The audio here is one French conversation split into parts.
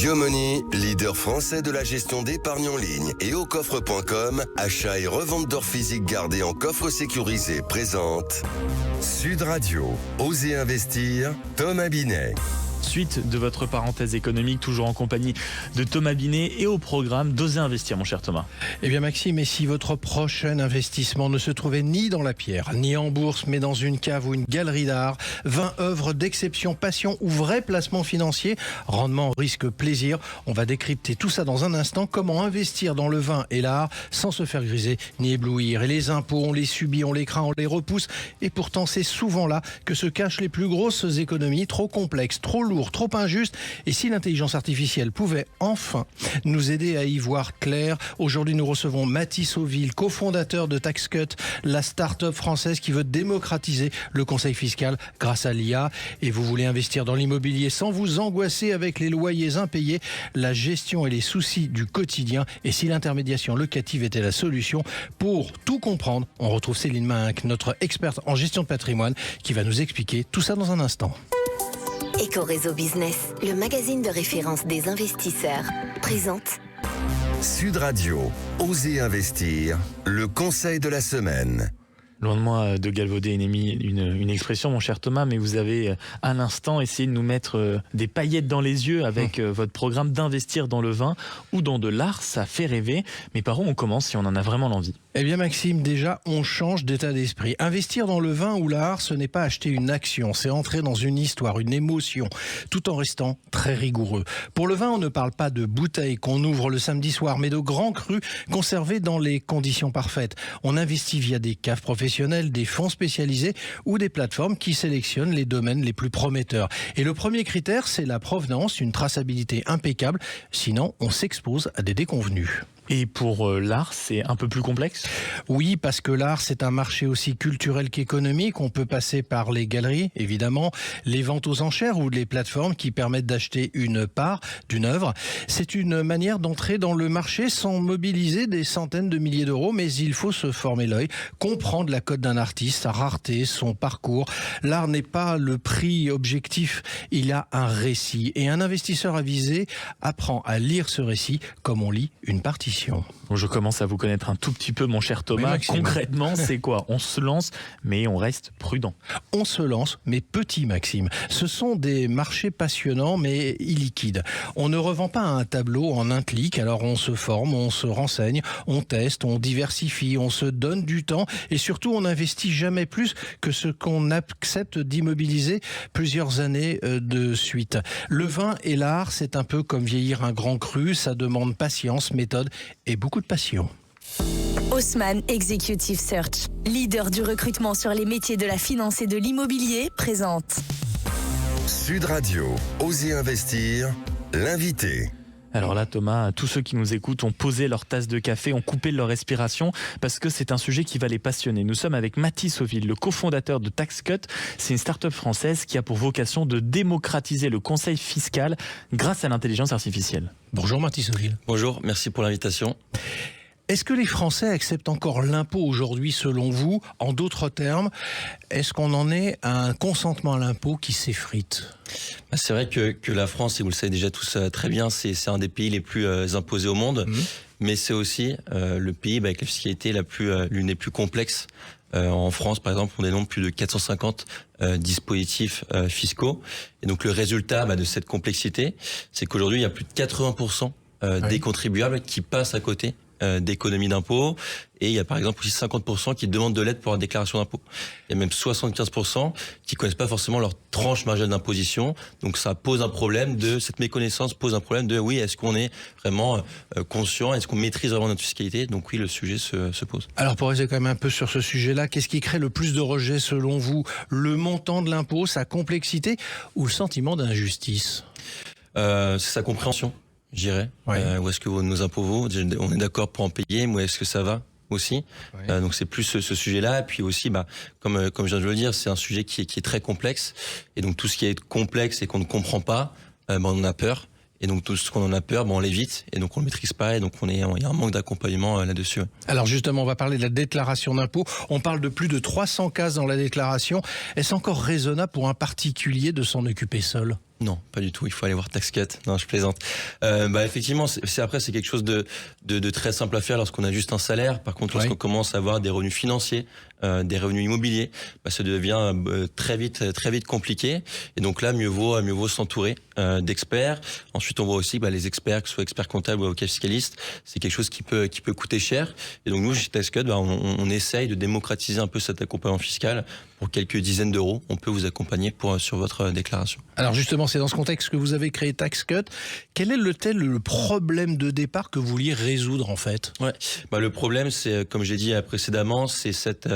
Yomoni, leader français de la gestion d'épargne en ligne et au coffre.com, achat et revente d'or physique gardé en coffre sécurisé présente Sud Radio, Osez investir, Thomas Binet. Suite de votre parenthèse économique, toujours en compagnie de Thomas Binet et au programme d'Oser investir, mon cher Thomas. Eh bien Maxime, et si votre prochain investissement ne se trouvait ni dans la pierre, ni en bourse, mais dans une cave ou une galerie d'art, 20 œuvres d'exception, passion ou vrai placement financier, rendement, risque, plaisir, on va décrypter tout ça dans un instant. Comment investir dans le vin et l'art sans se faire griser ni éblouir. Et les impôts, on les subit, on les craint, on les repousse, et pourtant c'est souvent là que se cachent les plus grosses économies, trop complexes, trop lourd, trop injuste. Et si l'intelligence artificielle pouvait enfin nous aider à y voir clair, aujourd'hui nous recevons Mathis Auville, cofondateur de TaxCut, la start-up française qui veut démocratiser le conseil fiscal grâce à l'IA. Et vous voulez investir dans l'immobilier sans vous angoisser avec les loyers impayés, la gestion et les soucis du quotidien. Et si l'intermédiation locative était la solution, pour tout comprendre, on retrouve Céline Mainck, notre experte en gestion de patrimoine, qui va nous expliquer tout ça dans un instant. Éco-réseau Business, le magazine de référence des investisseurs, présente Sud Radio, Osez investir, le conseil de la semaine. Loin de moi de galvauder une expression, mon cher Thomas, mais vous avez à l'instant essayé de nous mettre des paillettes dans les yeux avec votre programme d'investir dans le vin ou dans de l'art. Ça fait rêver, mais par où on commence si on en a vraiment l'envie? Eh bien Maxime, déjà on change d'état d'esprit. Investir dans le vin ou l'art, ce n'est pas acheter une action, c'est entrer dans une histoire, une émotion, tout en restant très rigoureux. Pour le vin, on ne parle pas de bouteilles qu'on ouvre le samedi soir, mais de grands crus conservés dans les conditions parfaites. On investit via des caves professionnelles, des fonds spécialisés ou des plateformes qui sélectionnent les domaines les plus prometteurs. Et le premier critère, c'est la provenance, une traçabilité impeccable, sinon on s'expose à des déconvenues. Et pour l'art, c'est un peu plus complexe? Oui, parce que l'art, c'est un marché aussi culturel qu'économique. On peut passer par les galeries, évidemment, les ventes aux enchères ou les plateformes qui permettent d'acheter une part d'une œuvre. C'est une manière d'entrer dans le marché sans mobiliser des centaines de milliers d'euros, mais il faut se former l'œil, comprendre la cote d'un artiste, sa rareté, son parcours. L'art n'est pas le prix objectif, il a un récit. Et un investisseur avisé apprend à lire ce récit comme on lit une partition. Bon, je commence à vous connaître un tout petit peu, mon cher Thomas. Oui, concrètement, c'est quoi? On se lance, mais on reste prudent. On se lance, mais petit, Maxime. Ce sont des marchés passionnants, mais illiquides. On ne revend pas un tableau en un clic, alors on se forme, on se renseigne, on teste, on diversifie, on se donne du temps et surtout on n'investit jamais plus que ce qu'on accepte d'immobiliser plusieurs années de suite. Le vin et l'art, c'est un peu comme vieillir un grand cru, ça demande patience, méthode et beaucoup de passion. Haussmann Executive Search, leader du recrutement sur les métiers de la finance et de l'immobilier, présente Sud Radio, Osez investir, l'invité. Alors là, Thomas, tous ceux qui nous écoutent ont posé leur tasse de café, ont coupé leur respiration parce que c'est un sujet qui va les passionner. Nous sommes avec Mathis Auville, le cofondateur de TaxCut. C'est une start-up française qui a pour vocation de démocratiser le conseil fiscal grâce à l'intelligence artificielle. Bonjour Mathis Auville. Bonjour, merci pour l'invitation. Est-ce que les Français acceptent encore l'impôt aujourd'hui selon vous? En d'autres termes, est-ce qu'on en est à un consentement à l'impôt qui s'effrite? C'est vrai que la France, et vous le savez déjà tous très bien, c'est un des pays les plus imposés au monde, mais c'est aussi le pays avec la fiscalité l'une des plus complexes. En France, par exemple, on dénombre plus de 450 dispositifs fiscaux. Et donc le résultat de cette complexité, c'est qu'aujourd'hui, il y a plus de 80% des contribuables qui passent à côté d'économies d'impôts, et il y a par exemple aussi 50% qui demandent de l'aide pour la déclaration d'impôts. Il y a même 75% qui connaissent pas forcément leur tranche marginale d'imposition. Donc ça pose un problème cette méconnaissance pose un problème de oui, est-ce qu'on est vraiment conscient, est-ce qu'on maîtrise vraiment notre fiscalité? Donc oui, le sujet se pose. Alors pour rester quand même un peu sur ce sujet-là, qu'est-ce qui crée le plus de rejets selon vous? Le montant de l'impôt, sa complexité ou le sentiment d'injustice? C'est sa compréhension, je dirais. Où est-ce que nos impôts vont? On est d'accord pour en payer, mais où est-ce que ça va aussi? Donc c'est plus ce sujet-là. Et puis aussi, comme je viens de le dire, c'est un sujet qui est très complexe. Et donc tout ce qui est complexe et qu'on ne comprend pas, on en a peur. Et donc tout ce qu'on en a peur, on l'évite. Et donc on le maîtrise pas. Et donc il y a un manque d'accompagnement là-dessus. Alors justement, on va parler de la déclaration d'impôt. On parle de plus de 300 cases dans la déclaration. Est-ce encore raisonnable pour un particulier de s'en occuper seul? Non, pas du tout. Il faut aller voir TaxCut. Non, je plaisante. Effectivement, c'est quelque chose de très simple à faire lorsqu'on a juste un salaire. Par contre, lorsqu'on commence à avoir des revenus financiers, des revenus immobiliers, ça devient très vite compliqué. Et donc là, mieux vaut s'entourer d'experts. Ensuite, on voit aussi les experts, que ce soit experts comptables ou avocats fiscalistes, c'est quelque chose qui peut coûter cher. Et donc nous, chez TaxCut, on essaye de démocratiser un peu cet accompagnement fiscal. Pour quelques dizaines d'euros, on peut vous accompagner sur votre déclaration. Alors justement, c'est dans ce contexte que vous avez créé TaxCut. Quel est le problème de départ que vous vouliez résoudre en fait ? Le problème, c'est, comme j'ai dit précédemment, c'est cette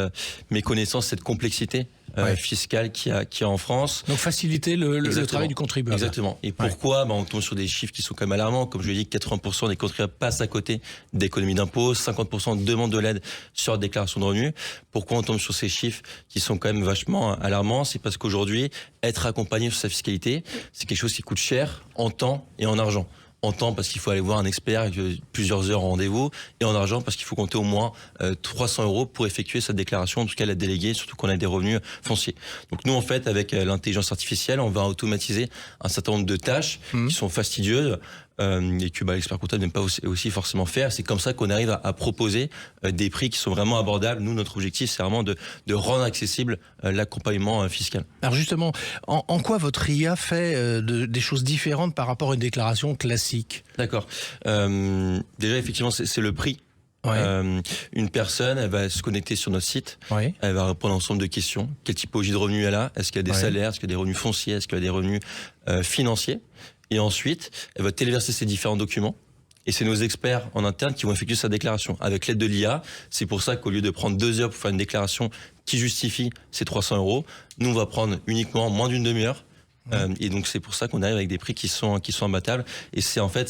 méconnaissance, cette complexité fiscale qu'il y a en France. Donc faciliter le travail du contribuable. Exactement. Et pourquoi on tombe sur des chiffres qui sont quand même alarmants. Comme je l'ai dit, 80% des contribuables passent à côté d'économies d'impôts, 50% demandent de l'aide sur la déclaration de revenus. Pourquoi on tombe sur ces chiffres qui sont quand même vachement alarmants ? C'est parce qu'aujourd'hui, être accompagné sur sa fiscalité, c'est quelque chose qui coûte cher en temps et en argent. En temps parce qu'il faut aller voir un expert avec plusieurs heures en rendez-vous, et en argent parce qu'il faut compter au moins 300 euros pour effectuer sa déclaration, en tout cas la déléguer, surtout qu'on a des revenus fonciers. Donc nous, en fait, avec l'intelligence artificielle, on va automatiser un certain nombre de tâches qui sont fastidieuses, et que l'expert comptable n'aime pas aussi forcément faire. C'est comme ça qu'on arrive à proposer des prix qui sont vraiment abordables. Nous, notre objectif, c'est vraiment de rendre accessible l'accompagnement fiscal. Alors justement, en quoi votre IA fait des choses différentes par rapport à une déclaration classique ? D'accord. Déjà, effectivement, c'est le prix. Une personne, elle va se connecter sur notre site, elle va répondre à un ensemble de questions. Quelle typologie de revenus elle a ? Est-ce qu'elle a des salaires ? Est-ce qu'elle a des revenus fonciers ? Est-ce qu'elle a des revenus financiers ? Et ensuite, elle va téléverser ces différents documents. Et c'est nos experts en interne qui vont effectuer sa déclaration avec l'aide de l'IA. C'est pour ça qu'au lieu de prendre 2 heures pour faire une déclaration qui justifie ces 300 euros, nous, on va prendre uniquement moins d'une demi-heure. Et donc, c'est pour ça qu'on arrive avec des prix qui sont imbattables. Et c'est en fait,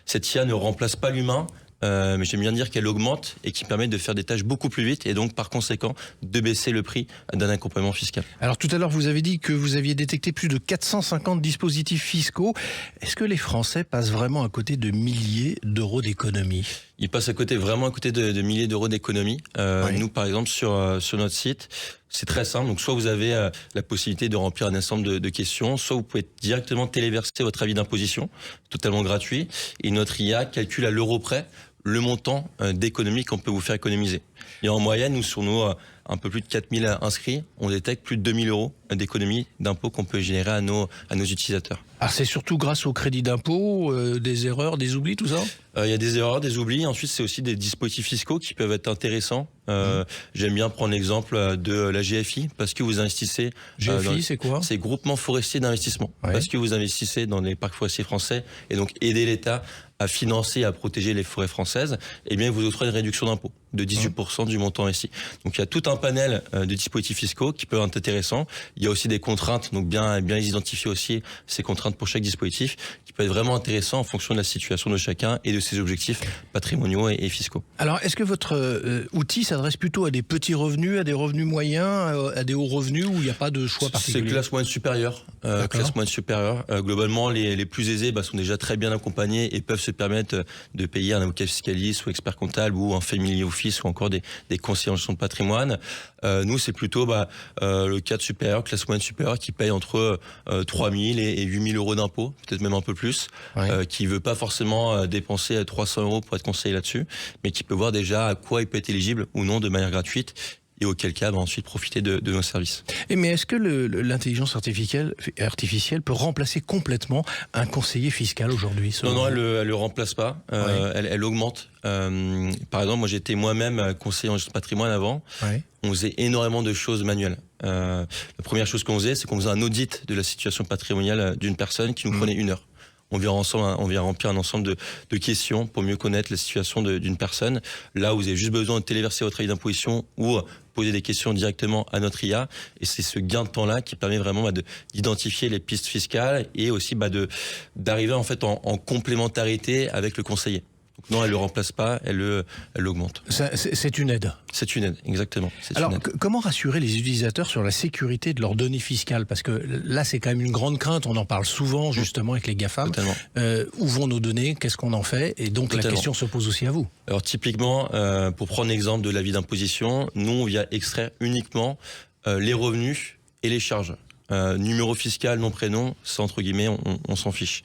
cette IA ne remplace pas l'humain, mais j'aime bien dire qu'elle augmente et qui permet de faire des tâches beaucoup plus vite et donc par conséquent de baisser le prix d'un accompagnement fiscal. Alors tout à l'heure vous avez dit que vous aviez détecté plus de 450 dispositifs fiscaux. Est-ce que les Français passent vraiment à côté de milliers d'euros d'économies ? Ils passent vraiment à côté de milliers d'euros d'économies. Nous par exemple sur notre site, c'est très simple. Donc soit vous avez la possibilité de remplir un ensemble de questions, soit vous pouvez directement téléverser votre avis d'imposition, totalement gratuit. Et notre IA calcule à l'euro près le montant d'économies qu'on peut vous faire économiser. Et en moyenne, nous, sur nos un peu plus de 4000 inscrits, on détecte plus de 2000 euros d'économies d'impôts qu'on peut générer à nos utilisateurs. Ah, c'est surtout grâce au crédit d'impôt, des erreurs, des oublis, tout ça ? Il y a des erreurs, des oublis. Ensuite, c'est aussi des dispositifs fiscaux qui peuvent être intéressants. J'aime bien prendre l'exemple de la GFI, parce que vous investissez... GFI, c'est quoi ? C'est Groupement Forestier d'Investissement. Parce que vous investissez dans les parcs forestiers français et donc aider l'État à financer, à protéger les forêts françaises, eh bien, vous octroie une réduction d'impôt de 18% du montant ici. Donc, il y a tout un panel de dispositifs fiscaux qui peuvent être intéressants. Il y a aussi des contraintes, donc bien les identifier aussi, ces contraintes pour chaque dispositif, qui peuvent être vraiment intéressants en fonction de la situation de chacun et de ses objectifs patrimoniaux et fiscaux. Alors, est-ce que votre outil s'adresse plutôt à des petits revenus, à des revenus moyens, à des hauts revenus, où il n'y a pas de choix particulier ? C'est classe moyenne supérieure. Globalement, les plus aisés sont déjà très bien accompagnés et peuvent se permettre de payer un avocat fiscaliste ou expert comptable ou un family office ou encore des conseillers en gestion de patrimoine. Nous, c'est plutôt le cadre supérieur, classe moyenne supérieure, qui paye entre 3 000 et 8 000 euros d'impôts, peut-être même un peu plus, qui veut pas forcément dépenser 300 euros pour être conseillé là-dessus, mais qui peut voir déjà à quoi il peut être éligible ou non de manière gratuite, et auquel cas, ensuite profiter de nos services. Mais est-ce que l'intelligence artificielle peut remplacer complètement un conseiller fiscal aujourd'hui ? Non, elle le remplace pas. Elle augmente. Par exemple, moi j'étais moi-même conseiller en gestion de patrimoine avant. On faisait énormément de choses manuelles. La première chose qu'on faisait, c'est qu'on faisait un audit de la situation patrimoniale d'une personne qui nous prenait 1 heure. On vient remplir un ensemble de questions pour mieux connaître la situation d'une personne. Là, vous avez juste besoin de téléverser votre avis d'imposition ou poser des questions directement à notre IA. Et c'est ce gain de temps-là qui permet vraiment d'identifier les pistes fiscales et aussi d'arriver en fait en complémentarité avec le conseiller. Donc non, elle le remplace pas, elle l'augmente. C'est une aide. C'est une aide, exactement. Alors, comment rassurer les utilisateurs sur la sécurité de leurs données fiscales ? Parce que là, c'est quand même une grande crainte. On en parle souvent, justement, avec les GAFAM. Où vont nos données ? Qu'est-ce qu'on en fait ? Et donc, la question se pose aussi à vous. Alors, typiquement, pour prendre l'exemple de l'avis d'imposition, nous, on vient extraire uniquement les revenus et les charges. numéro fiscal, nom, prénom, ça entre guillemets, on s'en fiche.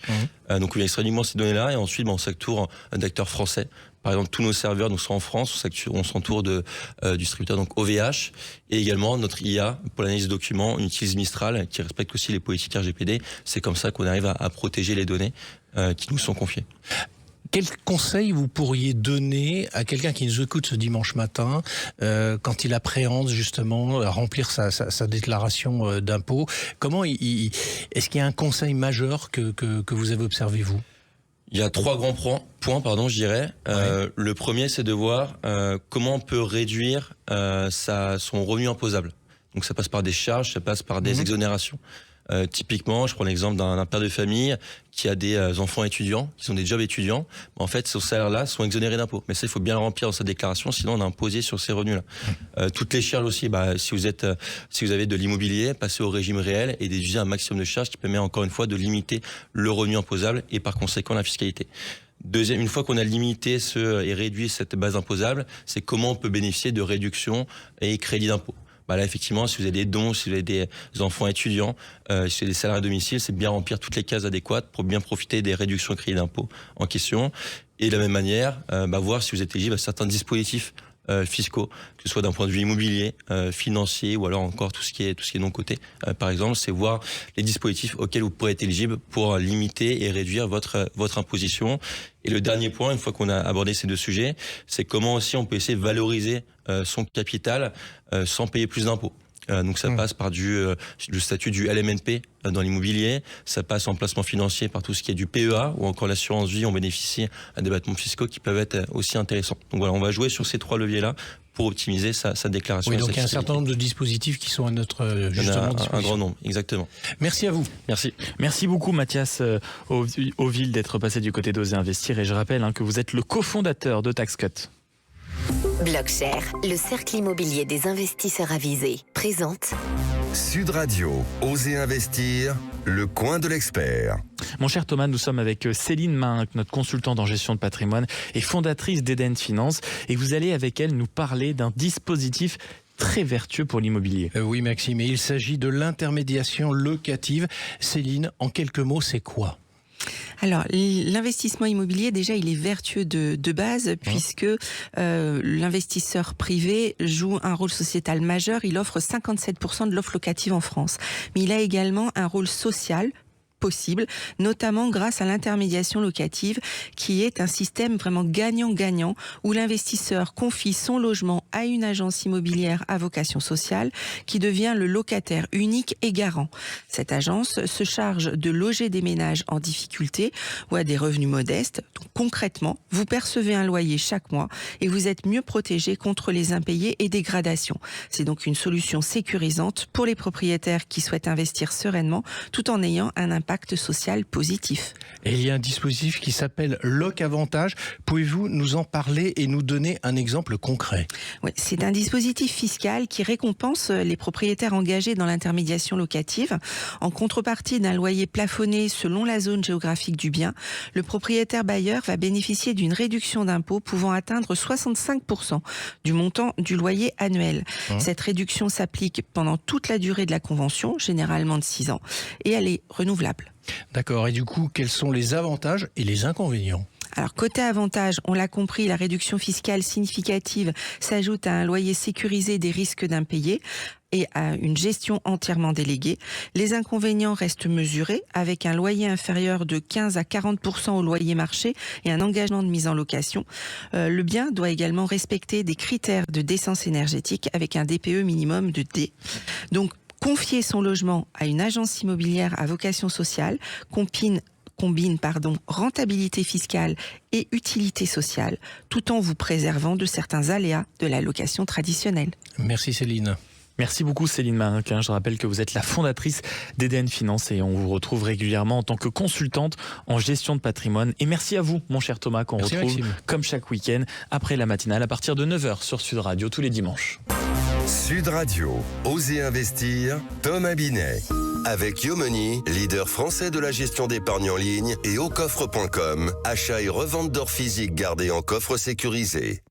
Donc on extrait uniquement ces données-là et ensuite on s'entoure d'acteurs français. Par exemple, tous nos serveurs sont en France, on s'entoure du distributeur donc OVH et également notre IA pour l'analyse de documents, on utilise Mistral qui respecte aussi les politiques RGPD. C'est comme ça qu'on arrive à protéger les données qui nous sont confiées. Quel conseil vous pourriez donner à quelqu'un qui nous écoute ce dimanche matin quand il appréhende justement à remplir sa déclaration d'impôt? Est-ce qu'il y a un conseil majeur que vous avez observé, vous? Il y a 3 grands points, je dirais. Ouais. Le premier, c'est de voir comment on peut réduire son revenu imposable. Donc ça passe par des charges, ça passe par des exonérations. Typiquement, je prends l'exemple d'un père de famille qui a des enfants étudiants, qui sont des jobs étudiants. En fait, ces salaires-là sont exonérés d'impôts. Mais ça, il faut bien le remplir dans sa déclaration, sinon on a imposé sur ces revenus-là. Toutes les charges aussi, si vous avez de l'immobilier, passez au régime réel et déduisez un maximum de charges qui permet encore une fois de limiter le revenu imposable et par conséquent la fiscalité. Deuxième, une fois qu'on a limité et réduit cette base imposable, c'est comment on peut bénéficier de réductions et crédits d'impôt. Là, effectivement, si vous avez des dons, si vous avez des enfants étudiants, si vous avez des salariés à domicile, c'est bien remplir toutes les cases adéquates pour bien profiter des réductions de crédit d'impôt en question. Et de la même manière, voir si vous êtes éligible à certains dispositifs fiscaux, que ce soit d'un point de vue immobilier, financier ou alors encore tout ce qui est non coté. Par exemple, c'est voir les dispositifs auxquels vous pourrez être éligible pour limiter et réduire votre imposition. Et le dernier point, une fois qu'on a abordé ces 2 sujets, c'est comment aussi on peut essayer de valoriser son capital sans payer plus d'impôts. Donc ça passe par le statut du LMNP dans l'immobilier, ça passe en placement financier par tout ce qui est du PEA ou encore l'assurance vie, on bénéficie à des battements fiscaux qui peuvent être aussi intéressants. Donc voilà, on va jouer sur ces 3 leviers-là pour optimiser sa déclaration. Oui, donc il y a un certain nombre de dispositifs qui sont à notre justement disposition. Un grand nombre, exactement. Merci à vous. Merci. Merci beaucoup Mathias Auville d'être passé du côté d'Oser Investir et je rappelle que vous êtes le cofondateur de TaxCut. Blockshare, le cercle immobilier des investisseurs avisés, présente Sud Radio, Osez Investir, le coin de l'expert. Mon cher Thomas, nous sommes avec Céline Mahinck, notre consultante en gestion de patrimoine et fondatrice d'Eden Finance. Et vous allez avec elle nous parler d'un dispositif très vertueux pour l'immobilier. Oui Maxime, et il s'agit de l'intermédiation locative. Céline, en quelques mots, c'est quoi ? Alors, l'investissement immobilier, déjà, il est vertueux de base, puisque l'investisseur privé joue un rôle sociétal majeur. Il offre 57% de l'offre locative en France. Mais il a également un rôle social possible, notamment grâce à l'intermédiation locative, qui est un système vraiment gagnant-gagnant, où l'investisseur confie son logement à une agence immobilière à vocation sociale, qui devient le locataire unique et garant. Cette agence se charge de loger des ménages en difficulté ou à des revenus modestes. Donc, concrètement, vous percevez un loyer chaque mois et vous êtes mieux protégé contre les impayés et dégradations. C'est donc une solution sécurisante pour les propriétaires qui souhaitent investir sereinement, tout en ayant un impact social positif. Et il y a un dispositif qui s'appelle Loc Avantage. Pouvez-vous nous en parler et nous donner un exemple concret ? Oui, c'est un dispositif fiscal qui récompense les propriétaires engagés dans l'intermédiation locative. En contrepartie d'un loyer plafonné selon la zone géographique du bien, le propriétaire bailleur va bénéficier d'une réduction d'impôt pouvant atteindre 65% du montant du loyer annuel. Cette réduction s'applique pendant toute la durée de la convention, généralement de 6 ans, et elle est renouvelable. D'accord, et du coup, quels sont les avantages et les inconvénients ? Alors, côté avantage, on l'a compris, la réduction fiscale significative s'ajoute à un loyer sécurisé des risques d'impayés et à une gestion entièrement déléguée. Les inconvénients restent mesurés avec un loyer inférieur de 15 à 40% au loyer marché et un engagement de mise en location. Le bien doit également respecter des critères de décence énergétique avec un DPE minimum de D. Donc, confier son logement à une agence immobilière à vocation sociale combine rentabilité fiscale et utilité sociale, tout en vous préservant de certains aléas de la location traditionnelle. Merci Céline. Merci beaucoup Céline Mahinck. Je rappelle que vous êtes la fondatrice d'Eden Finance et on vous retrouve régulièrement en tant que consultante en gestion de patrimoine. Et merci à vous, mon cher Thomas, qu'on retrouve Maxime. comme chaque week-end après la matinale à partir de 9h sur Sud Radio tous les dimanches. Sud Radio, Osez Investir, Thomas Binet. Avec Yomoni, leader français de la gestion d'épargne en ligne, et aucoffre.com, achat et revente d'or physique gardé en coffre sécurisé.